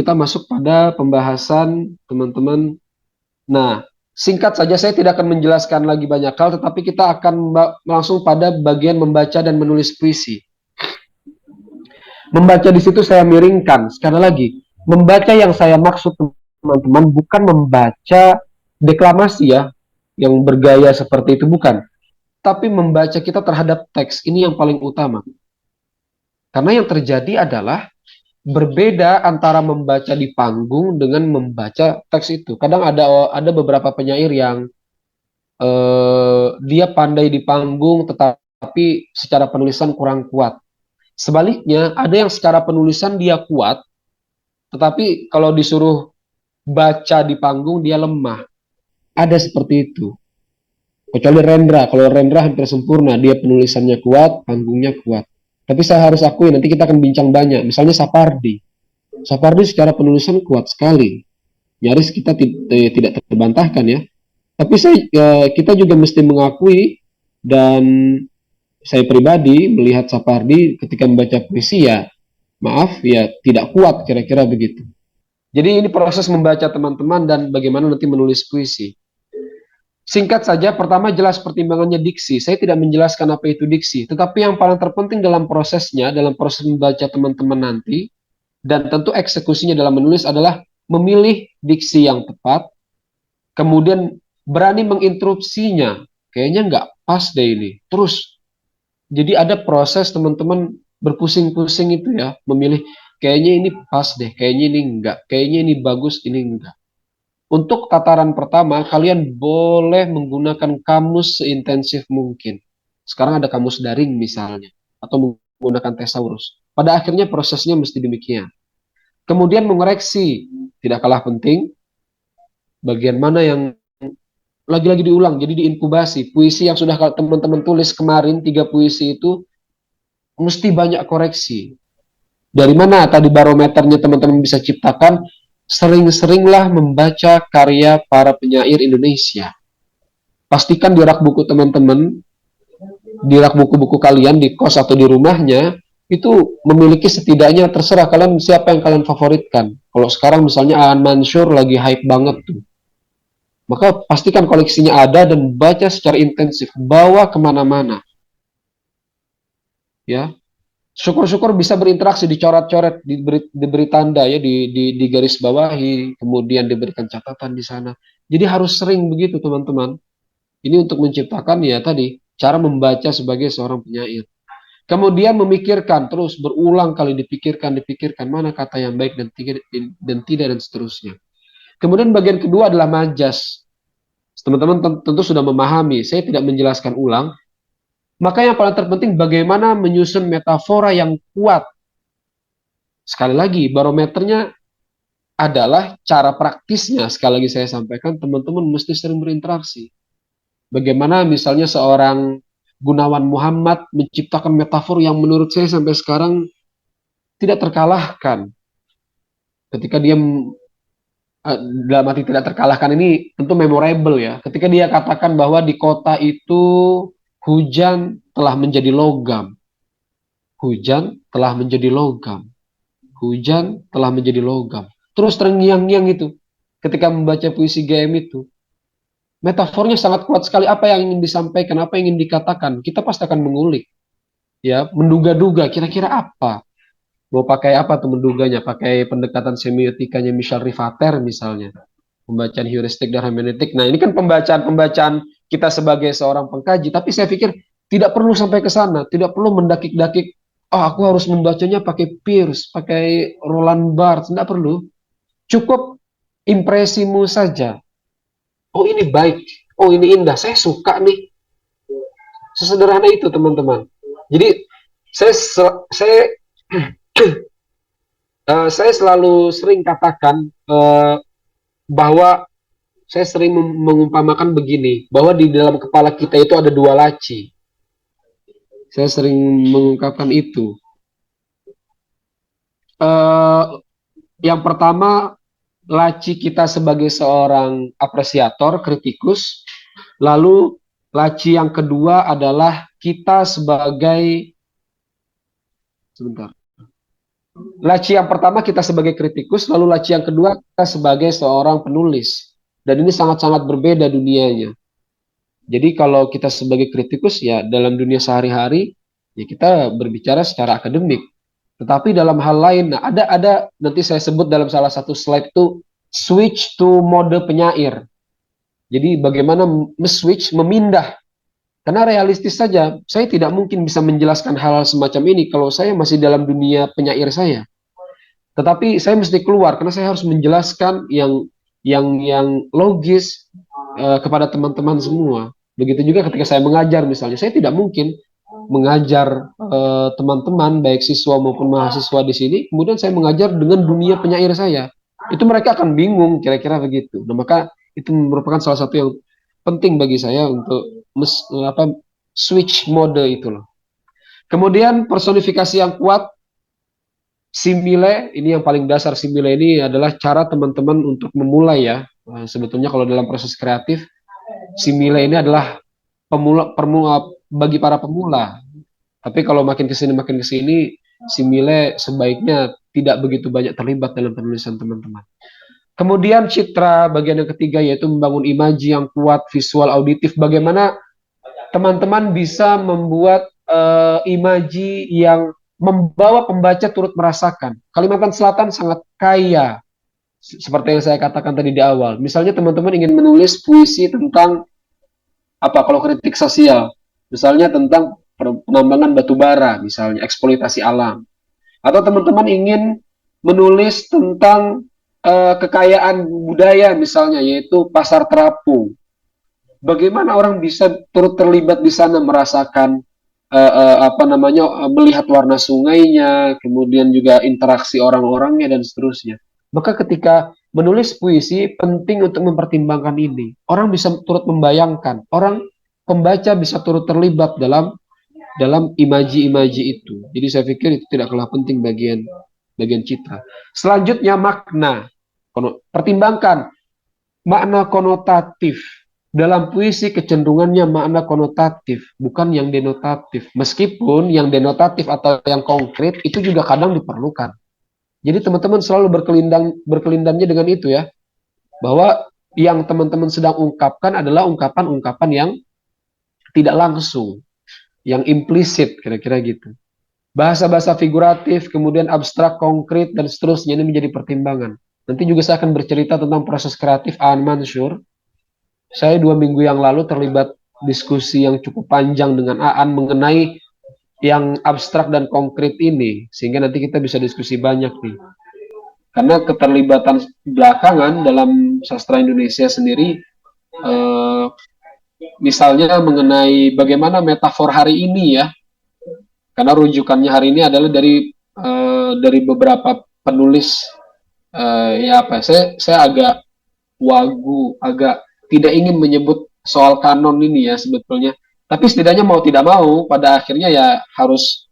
kita masuk pada pembahasan teman-teman. Nah, singkat saja saya tidak akan menjelaskan lagi banyak hal, tetapi kita akan langsung pada bagian membaca dan menulis puisi. Membaca di situ saya miringkan, sekali lagi, membaca yang saya maksud teman-teman bukan membaca deklamasi ya, yang bergaya seperti itu, bukan. Tapi membaca kita terhadap teks, ini yang paling utama. Karena yang terjadi adalah berbeda antara membaca di panggung dengan membaca teks itu. Kadang ada beberapa penyair yang dia pandai di panggung tetapi secara penulisan kurang kuat. Sebaliknya, ada yang secara penulisan dia kuat, tetapi kalau disuruh baca di panggung dia lemah. Ada seperti itu. Kecuali Rendra, kalau Rendra hampir sempurna, dia penulisannya kuat, panggungnya kuat. Tapi saya harus akui, nanti kita akan bincang banyak. Misalnya Sapardi. Sapardi secara penulisan kuat sekali. Nyaris kita tidak terbantahkan ya. Tapi kita juga mesti mengakui, dan saya pribadi melihat Sapardi ketika membaca puisi ya, maaf ya, tidak kuat, kira-kira begitu. Jadi ini proses membaca teman-teman dan bagaimana nanti menulis puisi. Singkat saja, pertama jelas pertimbangannya diksi. Saya tidak menjelaskan apa itu diksi, tetapi yang paling terpenting dalam prosesnya, dalam proses membaca teman-teman nanti, dan tentu eksekusinya dalam menulis adalah memilih diksi yang tepat, kemudian berani menginterupsinya. Kayaknya nggak pas deh ini. Terus, jadi ada proses teman-teman berpusing-pusing itu ya, memilih kayaknya ini pas deh, kayaknya ini enggak, kayaknya ini bagus, ini enggak. Untuk tataran pertama, kalian boleh menggunakan kamus seintensif mungkin. Sekarang ada kamus daring misalnya, atau menggunakan thesaurus. Pada akhirnya prosesnya mesti demikian. Kemudian mengoreksi, tidak kalah penting, bagian mana yang lagi-lagi diulang, jadi diinkubasi. Puisi yang sudah teman-teman tulis kemarin, 3 puisi itu, mesti banyak koreksi. Dari mana tadi barometernya teman-teman bisa ciptakan? Sering-seringlah membaca karya para penyair Indonesia. Pastikan di rak buku teman-teman, di rak buku-buku kalian di kos atau di rumahnya, itu memiliki setidaknya, terserah kalian siapa yang kalian favoritkan. Kalau sekarang misalnya Aan Mansur lagi hype banget tuh, maka pastikan koleksinya ada dan baca secara intensif, bawa kemana-mana. Ya, syukur-syukur bisa berinteraksi, dicoret-coret, diberi tanda ya, di garis bawahi, kemudian diberikan catatan di sana. Jadi harus sering begitu teman-teman. Ini untuk menciptakan ya tadi cara membaca sebagai seorang penyair. Kemudian memikirkan, terus berulang kali dipikirkan mana kata yang baik dan tidak dan seterusnya. Kemudian bagian kedua adalah majas. Teman-teman tentu sudah memahami, saya tidak menjelaskan ulang. Maka yang paling terpenting bagaimana menyusun metafora yang kuat. Sekali lagi, barometernya adalah cara praktisnya. Sekali lagi saya sampaikan, teman-teman mesti sering berinteraksi. Bagaimana misalnya seorang Gunawan Muhammad menciptakan metafor yang menurut saya sampai sekarang tidak terkalahkan. Ketika dia dalam arti tidak terkalahkan ini tentu memorable ya. Ketika dia katakan bahwa di kota itu hujan telah menjadi logam. Hujan telah menjadi logam. Hujan telah menjadi logam. Terus terngiang-ngiang itu ketika membaca puisi GM itu. Metafornya sangat kuat sekali, apa yang ingin disampaikan, apa yang ingin dikatakan. Kita pasti akan mengulik, ya, menduga-duga kira-kira apa. Mau pakai apa tuh menduganya? Pakai pendekatan semiotikanya Michel Rivater misalnya. Pembacaan heuristik dan hermeneutik. Nah, ini kan pembacaan-pembacaan kita sebagai seorang pengkaji, tapi saya pikir tidak perlu sampai ke sana, tidak perlu mendakik-dakik, oh aku harus membacanya pakai Peirce, pakai Roland Barthes, tidak perlu. Cukup impresimu saja. Oh ini baik, oh ini indah, saya suka nih. Sesederhana itu teman-teman. Jadi saya saya selalu sering katakan bahwa saya sering mengumpamakan begini, bahwa di dalam kepala kita itu ada 2 laci. Saya sering mengungkapkan itu. Yang pertama, laci kita sebagai seorang apresiator, kritikus. Lalu laci yang kedua adalah kita sebagai, sebentar, Laci yang pertama kita sebagai kritikus, lalu laci yang kedua kita sebagai seorang penulis. Dan ini sangat-sangat berbeda dunianya. Jadi kalau kita sebagai kritikus ya dalam dunia sehari-hari ya kita berbicara secara akademik. Tetapi dalam hal lain, nah ada nanti saya sebut dalam salah satu slide itu switch to mode penyair. Jadi bagaimana switch memindah. Karena realistis saja, saya tidak mungkin bisa menjelaskan hal semacam ini kalau saya masih dalam dunia penyair saya. Tetapi saya mesti keluar karena saya harus menjelaskan yang logis kepada teman-teman semua. Begitu juga ketika saya mengajar misalnya, saya tidak mungkin mengajar teman-teman baik siswa maupun mahasiswa di sini, kemudian saya mengajar dengan dunia penyair saya. Itu mereka akan bingung kira-kira begitu. Nah, maka itu merupakan salah satu yang penting bagi saya untuk switch mode itu loh. Kemudian personifikasi yang kuat. Simile ini yang paling dasar. Simile ini adalah cara teman-teman untuk memulai ya. Sebetulnya kalau dalam proses kreatif, simile ini adalah bagi para pemula. Tapi kalau makin ke sini, simile sebaiknya tidak begitu banyak terlibat dalam penulisan teman-teman. Kemudian citra bagian yang ketiga yaitu membangun imaji yang kuat, visual, auditif. Bagaimana teman-teman bisa membuat imaji yang membawa pembaca turut merasakan. Kalimantan Selatan sangat kaya, seperti yang saya katakan tadi di awal. Misalnya teman-teman ingin menulis puisi tentang apa kalau kritik sosial, misalnya tentang penambangan batu bara, misalnya eksploitasi alam. Atau teman-teman ingin menulis tentang kekayaan budaya misalnya, yaitu pasar terapung. Bagaimana orang bisa turut terlibat di sana merasakan melihat warna sungainya, kemudian juga interaksi orang-orangnya dan seterusnya. Maka ketika menulis puisi penting untuk mempertimbangkan ini. Orang bisa turut membayangkan, orang pembaca bisa turut terlibat dalam imaji-imaji itu. Jadi saya pikir itu tidak kalah penting bagian bagian citra. Selanjutnya makna. Pertimbangkan makna konotatif. Dalam puisi kecenderungannya makna konotatif, bukan yang denotatif. Meskipun yang denotatif atau yang konkret itu juga kadang diperlukan. Jadi teman-teman selalu berkelindangnya dengan itu ya, bahwa yang teman-teman sedang ungkapkan adalah ungkapan-ungkapan yang tidak langsung, yang implisit kira-kira gitu. Bahasa-bahasa figuratif, kemudian abstrak, konkret, dan seterusnya ini menjadi pertimbangan. Nanti juga saya akan bercerita tentang proses kreatif Aan Mansur. Saya 2 minggu yang lalu terlibat diskusi yang cukup panjang dengan Aan mengenai yang abstrak dan konkret ini, sehingga nanti kita bisa diskusi banyak nih. Karena keterlibatan belakangan dalam sastra Indonesia sendiri, misalnya mengenai bagaimana metafor hari ini ya, karena rujukannya hari ini adalah dari beberapa penulis ya apa, saya agak wagu, agak tidak ingin menyebut soal kanon ini ya sebetulnya. Tapi setidaknya mau tidak mau pada akhirnya ya harus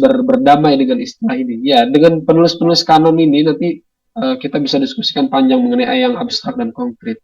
berdamai dengan istilah ini. Ya, dengan penulis-penulis kanon ini nanti kita bisa diskusikan panjang mengenai yang abstrak dan konkret.